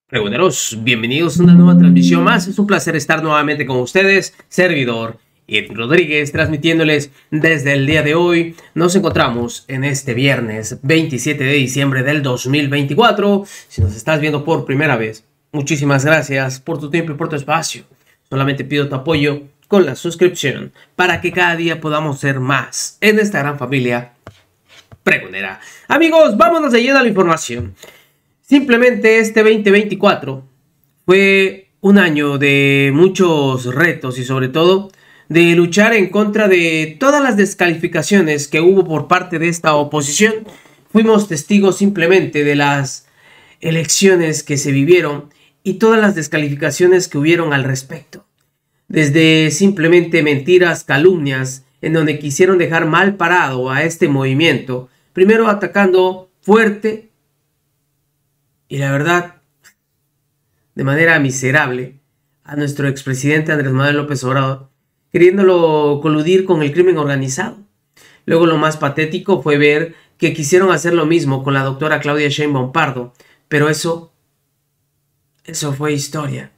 Pregunteros, bienvenidos a una nueva transmisión más. Es un placer estar nuevamente con ustedes, servidor Edwin Rodríguez, transmitiéndoles desde el día de hoy. Nos encontramos en este viernes 27 de diciembre del 2024. Si nos estás viendo por primera vez, muchísimas gracias por tu tiempo y por tu espacio. Solamente pido tu apoyo con la suscripción para que cada día podamos ser más en esta gran familia pregonera. Amigos, vámonos de lleno a la información. Simplemente este 2024 fue un año de muchos retos y sobre todo de luchar en contra de todas las descalificaciones que hubo por parte de esta oposición. Fuimos testigos simplemente de las elecciones que se vivieron y todas las descalificaciones que hubieron al respecto. Desde simplemente mentiras, calumnias, en donde quisieron dejar mal parado a este movimiento, primero atacando fuerte y la verdad, de manera miserable, a nuestro expresidente Andrés Manuel López Obrador, queriéndolo coludir con el crimen organizado. Luego lo más patético fue ver que quisieron hacer lo mismo con la doctora Claudia Sheinbaum Pardo, pero eso fue historia.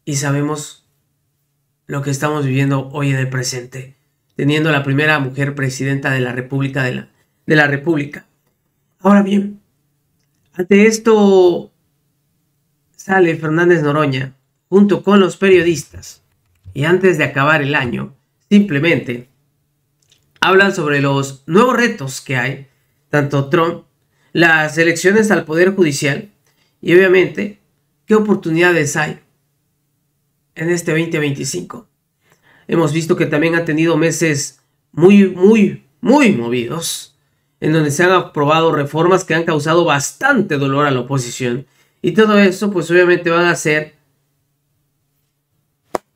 Y sabemos lo que estamos viviendo hoy en el presente, teniendo la primera mujer presidenta de la República de la República. Ahora bien, ante esto sale Fernández Noroña junto con los periodistas y antes de acabar el año simplemente hablan sobre los nuevos retos que hay, tanto Trump, las elecciones al Poder Judicial y obviamente qué oportunidades hay en este 2025. Hemos visto que también han tenido meses muy movidos, en donde se han aprobado reformas que han causado bastante dolor a la oposición. Y todo eso, pues obviamente van a ser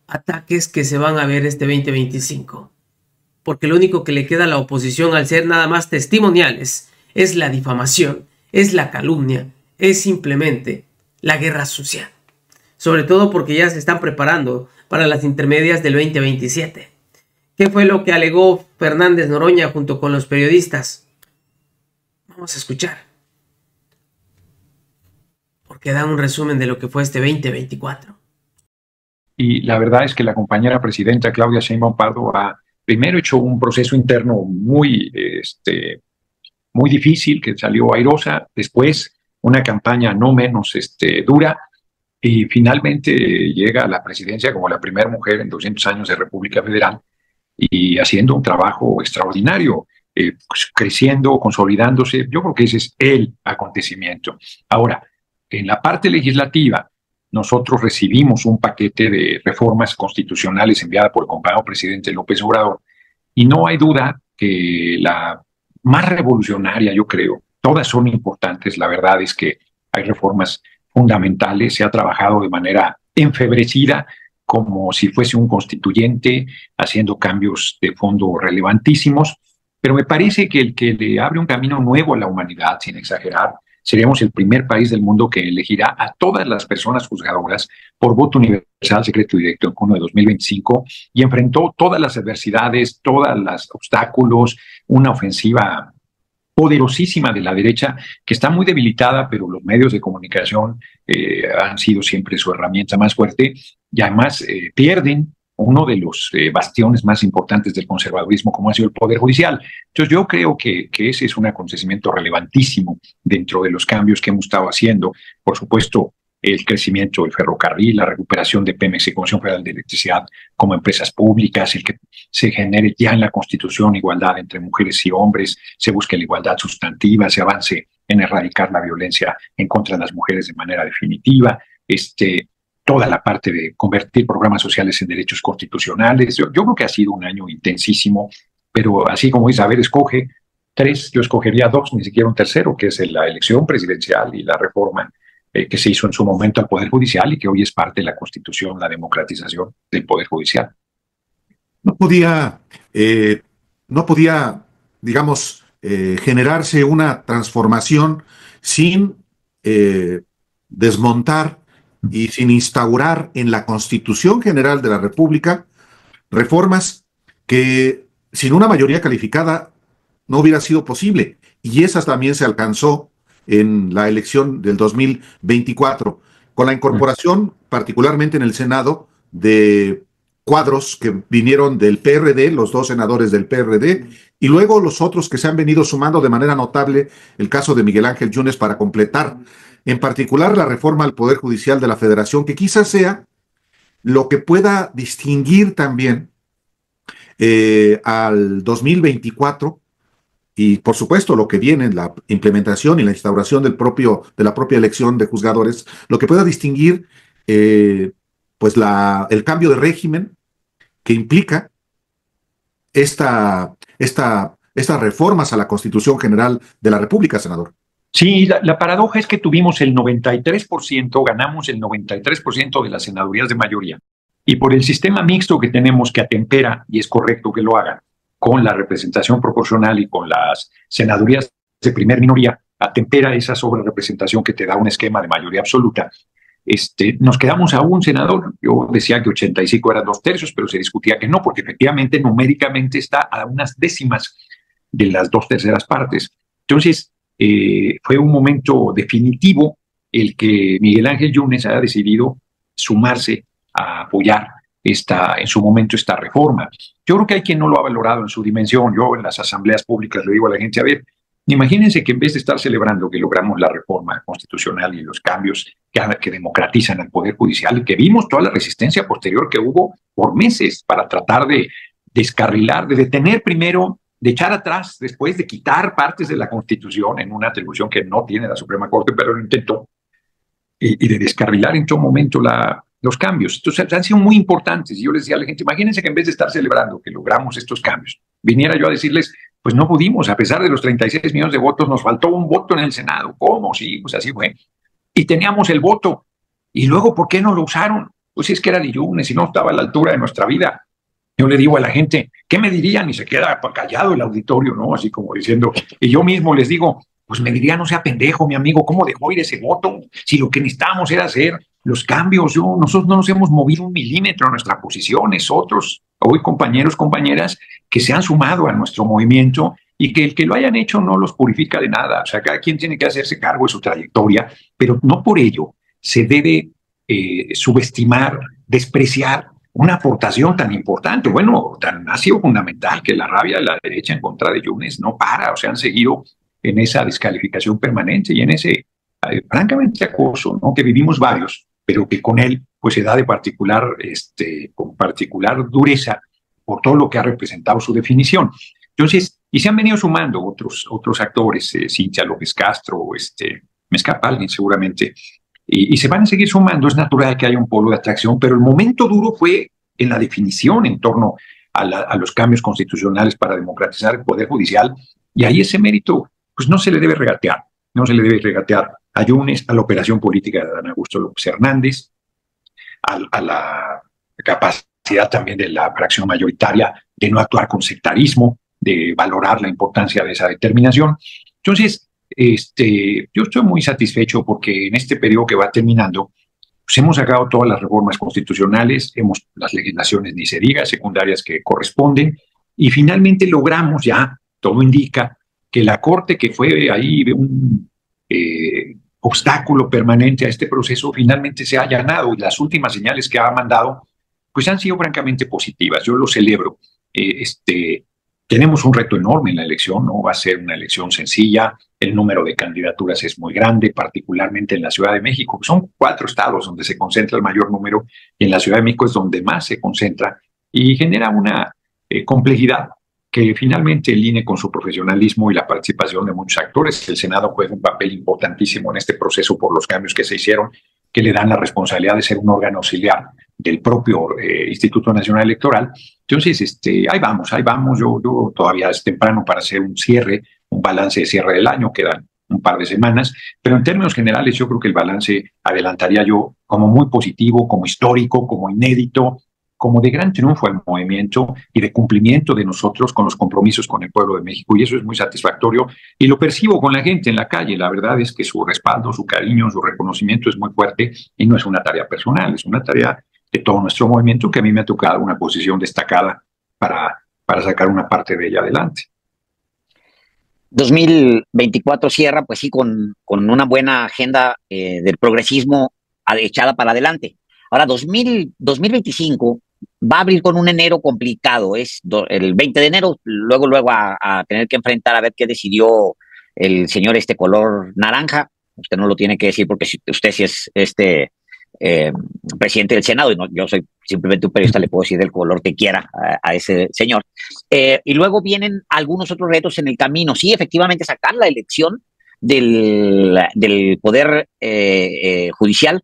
ataques que se van a ver este 2025. Porque lo único que le queda a la oposición al ser nada más testimoniales es la difamación, es la calumnia, es simplemente la guerra sucia. Sobre todo porque ya se están preparando para las intermedias del 2027. ¿Qué fue lo que alegó Fernández Noroña junto con los periodistas? Vamos a escuchar, porque da un resumen de lo que fue este 2024. Y la verdad es que la compañera presidenta Claudia Sheinbaum Pardo ha primero hecho un proceso interno muy difícil, que salió airosa, después una campaña no menos dura, y finalmente llega a la presidencia como la primera mujer en 200 años de República Federal y haciendo un trabajo extraordinario. Pues, creciendo, consolidándose. Yo creo que ese es el acontecimiento. Ahora, en la parte legislativa, nosotros recibimos un paquete de reformas constitucionales enviada por el compañero presidente López Obrador, y no hay duda que la más revolucionaria, yo creo, todas son importantes, la verdad es que hay reformas fundamentales, se ha trabajado de manera enfebrecida, como si fuese un constituyente, haciendo cambios de fondo relevantísimos. Pero me parece que el que le abre un camino nuevo a la humanidad, sin exagerar, seríamos el primer país del mundo que elegirá a todas las personas juzgadoras por voto universal, secreto y directo en junio de 2025, y enfrentó todas las adversidades, todos los obstáculos, una ofensiva poderosísima de la derecha que está muy debilitada, pero los medios de comunicación han sido siempre su herramienta más fuerte, y además pierden uno de los bastiones más importantes del conservadurismo, como ha sido el Poder Judicial. Entonces yo creo que ese es un acontecimiento relevantísimo dentro de los cambios que hemos estado haciendo. Por supuesto, el crecimiento del ferrocarril, la recuperación de Pemex y Comisión Federal de Electricidad como empresas públicas, el que se genere ya en la Constitución igualdad entre mujeres y hombres, se busque la igualdad sustantiva, se avance en erradicar la violencia en contra de las mujeres de manera definitiva, toda la parte de convertir programas sociales en derechos constitucionales. Yo creo que ha sido un año intensísimo, pero así como Isabel escoge tres, yo escogería dos, ni siquiera un tercero, que es la elección presidencial y la reforma que se hizo en su momento al Poder Judicial y que hoy es parte de la Constitución, la democratización del Poder Judicial. No podía, digamos, generarse una transformación sin desmontar y sin instaurar en la Constitución General de la República reformas que sin una mayoría calificada no hubiera sido posible. Y esas también se alcanzó en la elección del 2024. con la incorporación, particularmente en el Senado, de cuadros que vinieron del PRD, los 2 senadores del PRD, y luego los otros que se han venido sumando de manera notable, el caso de Miguel Ángel Yunes, para completar, en particular, la reforma al Poder Judicial de la Federación, que quizás sea lo que pueda distinguir también al 2024 y, por supuesto, lo que viene en la implementación y la instauración de la propia elección de juzgadores, lo que pueda distinguir pues el cambio de régimen que implica estas reformas a la Constitución General de la República, senador. Sí, la paradoja es que tuvimos el 93%, ganamos el 93% de las senadurías de mayoría. Y por el sistema mixto que tenemos, que atempera, y es correcto que lo hagan, con la representación proporcional y con las senadurías de primer minoría, atempera esa sobrerepresentación que te da un esquema de mayoría absoluta. Nos quedamos a un senador. Yo decía que 85 eran 2/3, pero se discutía que no, porque efectivamente numéricamente está a unas décimas de las 2/3 partes. Entonces, fue un momento definitivo el que Miguel Ángel Yunes haya decidido sumarse a apoyar en su momento esta reforma. Yo creo que hay quien no lo ha valorado en su dimensión. Yo en las asambleas públicas le digo a la gente, a ver, imagínense que en vez de estar celebrando que logramos la reforma constitucional y los cambios que democratizan el Poder Judicial, y que vimos toda la resistencia posterior que hubo por meses para tratar de descarrilar, de detener primero, de echar atrás, después de quitar partes de la Constitución en una atribución que no tiene la Suprema Corte, pero lo intentó, y de descarrilar en todo momento los cambios. Entonces han sido muy importantes. Y yo les decía a la gente, imagínense que en vez de estar celebrando que logramos estos cambios, viniera yo a decirles, pues no pudimos, a pesar de los 36 millones de votos, nos faltó un voto en el Senado. ¿Cómo? Sí, pues así fue. Y teníamos el voto. Y luego, ¿por qué no lo usaron? Pues es que era de Yunes y no estaba a la altura de nuestra vida. Yo le digo a la gente, ¿qué me dirían? Y se queda callado el auditorio, ¿no? Así como diciendo, y yo mismo les digo, pues me diría, no sea pendejo, mi amigo, ¿cómo dejó ir ese voto? Si lo que necesitamos era hacer los cambios, nosotros no nos hemos movido un milímetro en nuestra posición, es otros, hoy compañeros, compañeras, que se han sumado a nuestro movimiento y que el que lo hayan hecho no los purifica de nada. O sea, cada quien tiene que hacerse cargo de su trayectoria, pero no por ello se debe subestimar, despreciar una aportación tan importante. Bueno, ha sido fundamental que la rabia de la derecha en contra de Yunes no para, o sea, han seguido en esa descalificación permanente y en ese, francamente, acoso, ¿no? Que vivimos varios, pero que con él pues se da con particular dureza por todo lo que ha representado su definición. Entonces, y se han venido sumando otros actores, Cintia López Castro, me escapa alguien seguramente, y se van a seguir sumando. Es natural que haya un polo de atracción, pero el momento duro fue en la definición en torno a los cambios constitucionales para democratizar el Poder Judicial, y ahí ese mérito pues no se le debe regatear. No se le debe regatear a Yunes, a la operación política de Adán Augusto López Hernández, a la capacidad también de la fracción mayoritaria de no actuar con sectarismo, de valorar la importancia de esa determinación. Entonces, yo estoy muy satisfecho porque en este periodo que va terminando, pues hemos sacado todas las reformas constitucionales, las legislaciones ni se diga, secundarias que corresponden, y finalmente logramos ya, todo indica, que la Corte, que fue ahí un obstáculo permanente a este proceso, finalmente se ha allanado, y las últimas señales que ha mandado pues han sido francamente positivas. Yo lo celebro. Tenemos un reto enorme en la elección, no va a ser una elección sencilla, el número de candidaturas es muy grande, particularmente en la Ciudad de México. Son 4 estados donde se concentra el mayor número, y en la Ciudad de México es donde más se concentra, y genera una complejidad que finalmente el INE, con su profesionalismo y la participación de muchos actores, el Senado juega un papel importantísimo en este proceso por los cambios que se hicieron, que le dan la responsabilidad de ser un órgano auxiliar del propio Instituto Nacional Electoral. Entonces, ahí vamos. Yo todavía es temprano para hacer un balance de cierre del año, quedan un par de semanas, pero en términos generales yo creo que el balance adelantaría yo como muy positivo, como histórico, como inédito, como de gran triunfo al movimiento y de cumplimiento de nosotros con los compromisos con el pueblo de México, y eso es muy satisfactorio, y lo percibo con la gente en la calle. La verdad es que su respaldo, su cariño, su reconocimiento es muy fuerte, y no es una tarea personal, es una tarea de todo nuestro movimiento, que a mí me ha tocado una posición destacada para sacar una parte de ella adelante. 2024 cierra, pues sí, con una buena agenda del progresismo echada para adelante. Ahora, 2025 va a abrir con un enero complicado, es el 20 de enero, luego a tener que enfrentar a ver qué decidió el señor color naranja. Usted no lo tiene que decir porque usted sí es presidente del Senado y no, yo soy simplemente un periodista, le puedo decir del color que quiera a ese señor. Y luego vienen algunos otros retos en el camino. Sí, efectivamente, sacar la elección del Poder Judicial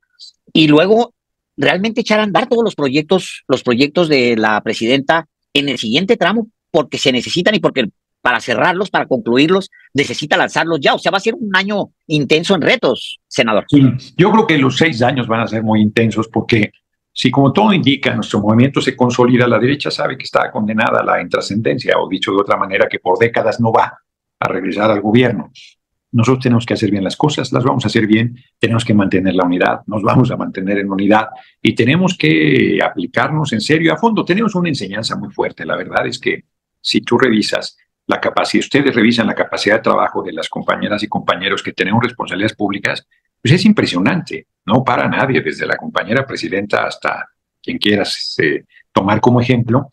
y luego realmente echar a andar todos los proyectos de la presidenta en el siguiente tramo, porque se necesitan y porque para cerrarlos, para concluirlos, necesita lanzarlos ya. O sea, va a ser un año intenso en retos, senador. Sí, yo creo que los 6 años van a ser muy intensos porque si, como todo indica, nuestro movimiento se consolida, la derecha sabe que está condenada a la intrascendencia, o dicho de otra manera, que por décadas no va a regresar al gobierno. Nosotros tenemos que hacer bien las cosas, las vamos a hacer bien, tenemos que mantener la unidad, nos vamos a mantener en unidad y tenemos que aplicarnos en serio a fondo. Tenemos una enseñanza muy fuerte, la verdad es que si tú revisas la capacidad, ustedes revisan la capacidad de trabajo de las compañeras y compañeros que tenemos responsabilidades públicas, pues es impresionante, no para nadie, desde la compañera presidenta hasta quien quieras tomar como ejemplo.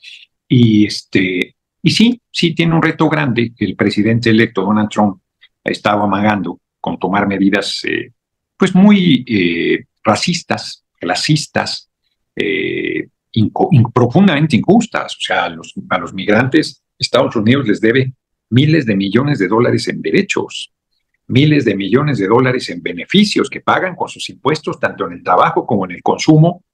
Y sí tiene un reto grande que el presidente electo Donald Trump ha estado amagando con tomar medidas pues muy racistas, clasistas, profundamente injustas. O sea, a los migrantes Estados Unidos les debe miles de millones de dólares en derechos, miles de millones de dólares en beneficios que pagan con sus impuestos, tanto en el trabajo como en el consumo,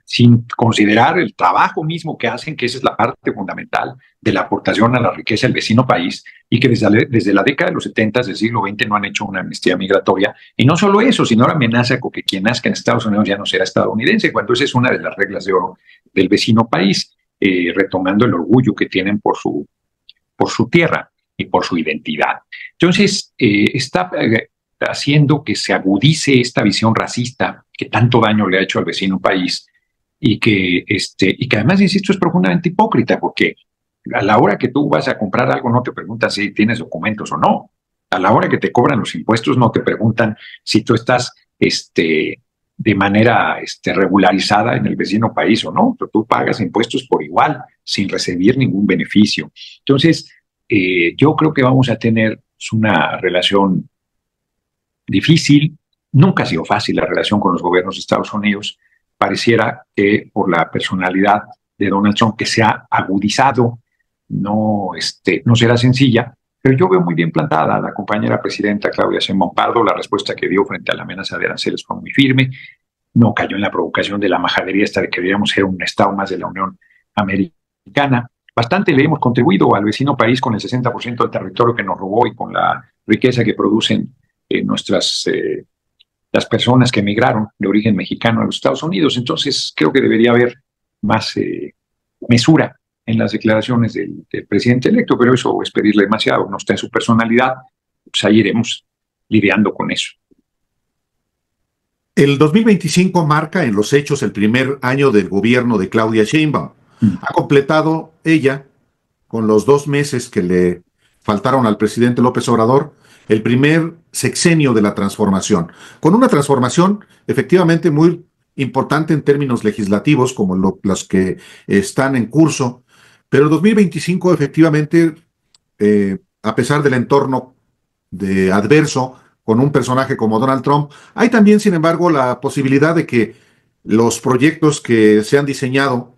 sin considerar el trabajo mismo que hacen, que esa es la parte fundamental de la aportación a la riqueza del vecino país, y que desde la década de los 70 del siglo XX no han hecho una amnistía migratoria. Y no solo eso, sino la amenaza con que quien nazca en Estados Unidos ya no será estadounidense, cuando esa es una de las reglas de oro del vecino país, retomando el orgullo que tienen por su tierra y por su identidad. Entonces, está haciendo que se agudice esta visión racista que tanto daño le ha hecho al vecino país y que además, insisto, es profundamente hipócrita, porque a la hora que tú vas a comprar algo no te preguntan si tienes documentos o no. A la hora que te cobran los impuestos no te preguntan si tú estás de manera regularizada en el vecino país o no. Tú pagas impuestos por igual, sin recibir ningún beneficio. Entonces, yo creo que vamos a tener una relación difícil. Nunca ha sido fácil la relación con los gobiernos de Estados Unidos. Pareciera que por la personalidad de Donald Trump, que se ha agudizado, no será sencilla, pero yo veo muy bien plantada a la compañera presidenta Claudia Sheinbaum Pardo. La respuesta que dio frente a la amenaza de aranceles fue muy firme, no cayó en la provocación de la majadería esta de que deberíamos ser un estado más de la Unión Americana. Bastante le hemos contribuido al vecino país con el 60% del territorio que nos robó y con la riqueza que producen las personas que emigraron de origen mexicano a los Estados Unidos. Entonces, creo que debería haber más mesura en las declaraciones del presidente electo, pero eso es pedirle demasiado, no está en su personalidad, pues ahí iremos lidiando con eso. El 2025 marca en los hechos el primer año del gobierno de Claudia Sheinbaum. Ha completado ella, con los 2 meses que le faltaron al presidente López Obrador, el primer sexenio de la transformación, con una transformación efectivamente muy importante en términos legislativos, como las que están en curso, pero el 2025 efectivamente, a pesar del entorno adverso, con un personaje como Donald Trump, hay también, sin embargo, la posibilidad de que los proyectos que se han diseñado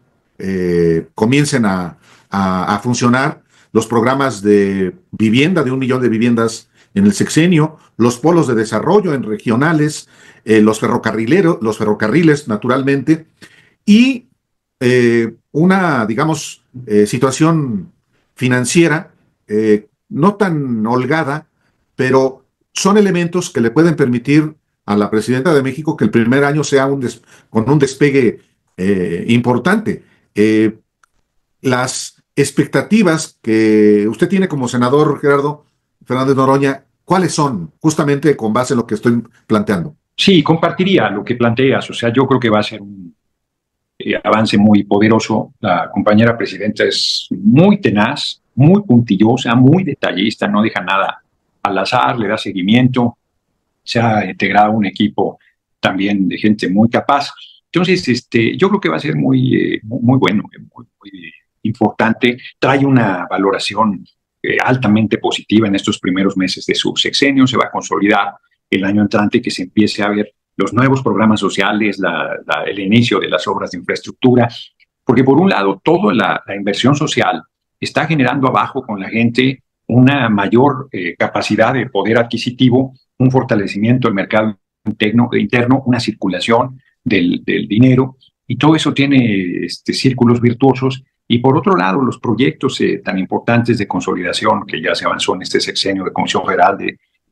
comiencen a funcionar, los programas de vivienda, de 1 millón de viviendas en el sexenio, los polos de desarrollo en regionales, los ferrocarriles, naturalmente, y una, digamos, situación financiera no tan holgada, pero son elementos que le pueden permitir a la presidenta de México que el primer año sea con un despegue importante. Las expectativas que usted tiene como senador, Gerardo Fernández Noroña, ¿cuáles son, justamente con base en lo que estoy planteando? Sí, compartiría lo que planteas. O sea, yo creo que va a ser un avance muy poderoso. La compañera presidenta es muy tenaz, muy puntillosa, muy detallista, no deja nada al azar, le da seguimiento. Se ha integrado un equipo también de gente muy capaz. Entonces, yo creo que va a ser muy bueno, muy importante. Trae una valoración altamente positiva en estos primeros meses de su sexenio. Se va a consolidar el año entrante, que se empiece a ver los nuevos programas sociales, el inicio de las obras de infraestructura, porque por un lado, toda la inversión social está generando abajo con la gente una mayor capacidad de poder adquisitivo, un fortalecimiento del mercado interno, una circulación del dinero, y todo eso tiene círculos virtuosos. Y por otro lado, los proyectos tan importantes de consolidación que ya se avanzó en este sexenio de Comisión Federal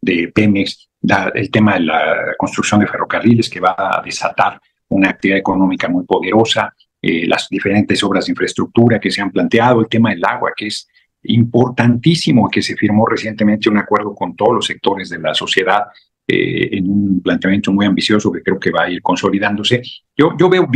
de Pemex, el tema de la construcción de ferrocarriles, que va a desatar una actividad económica muy poderosa, las diferentes obras de infraestructura que se han planteado, el tema del agua, que es importantísimo, que se firmó recientemente un acuerdo con todos los sectores de la sociedad en un planteamiento muy ambicioso que creo que va a ir consolidándose. Yo veo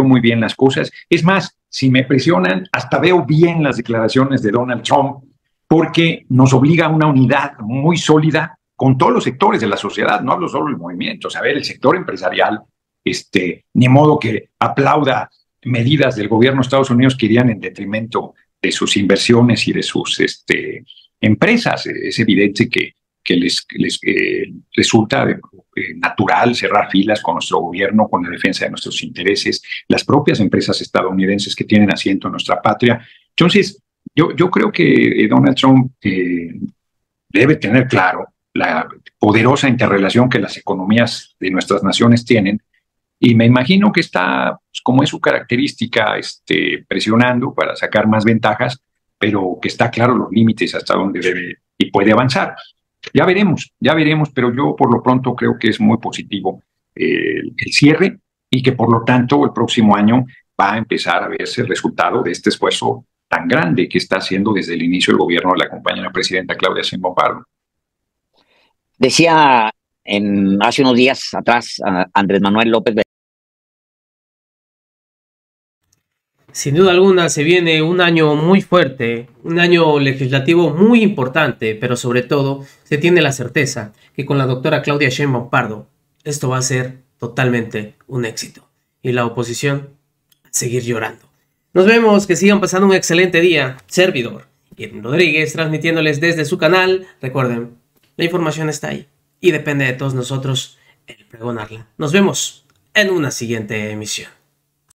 muy bien las cosas. Es más, si me presionan, hasta veo bien las declaraciones de Donald Trump, porque nos obliga a una unidad muy sólida con todos los sectores de la sociedad. No hablo solo del movimiento. A ver, el sector empresarial, ni modo que aplauda medidas del gobierno de Estados Unidos que irían en detrimento de sus inversiones y de sus empresas. Es evidente que les resulta natural cerrar filas con nuestro gobierno, con la defensa de nuestros intereses, las propias empresas estadounidenses que tienen asiento en nuestra patria. Entonces, yo creo que Donald Trump debe tener claro la poderosa interrelación que las economías de nuestras naciones tienen, y me imagino que está, pues, como es su característica, presionando para sacar más ventajas, pero que está claro los límites hasta donde debe y puede avanzar. Ya veremos, pero yo por lo pronto creo que es muy positivo el cierre, y que por lo tanto el próximo año va a empezar a verse el resultado de este esfuerzo tan grande que está haciendo desde el inicio el gobierno de la compañera presidenta Claudia Sheinbaum Pardo. Decía hace unos días atrás Andrés Manuel López. Sin duda alguna se viene un año muy fuerte, un año legislativo muy importante, pero sobre todo se tiene la certeza que con la doctora Claudia Sheinbaum Pardo esto va a ser totalmente un éxito. Y la oposición a seguir llorando. Nos vemos, que sigan pasando un excelente día. Servidor Edwin Rodríguez, transmitiéndoles desde su canal. Recuerden, la información está ahí y depende de todos nosotros el pregonarla. Nos vemos en una siguiente emisión.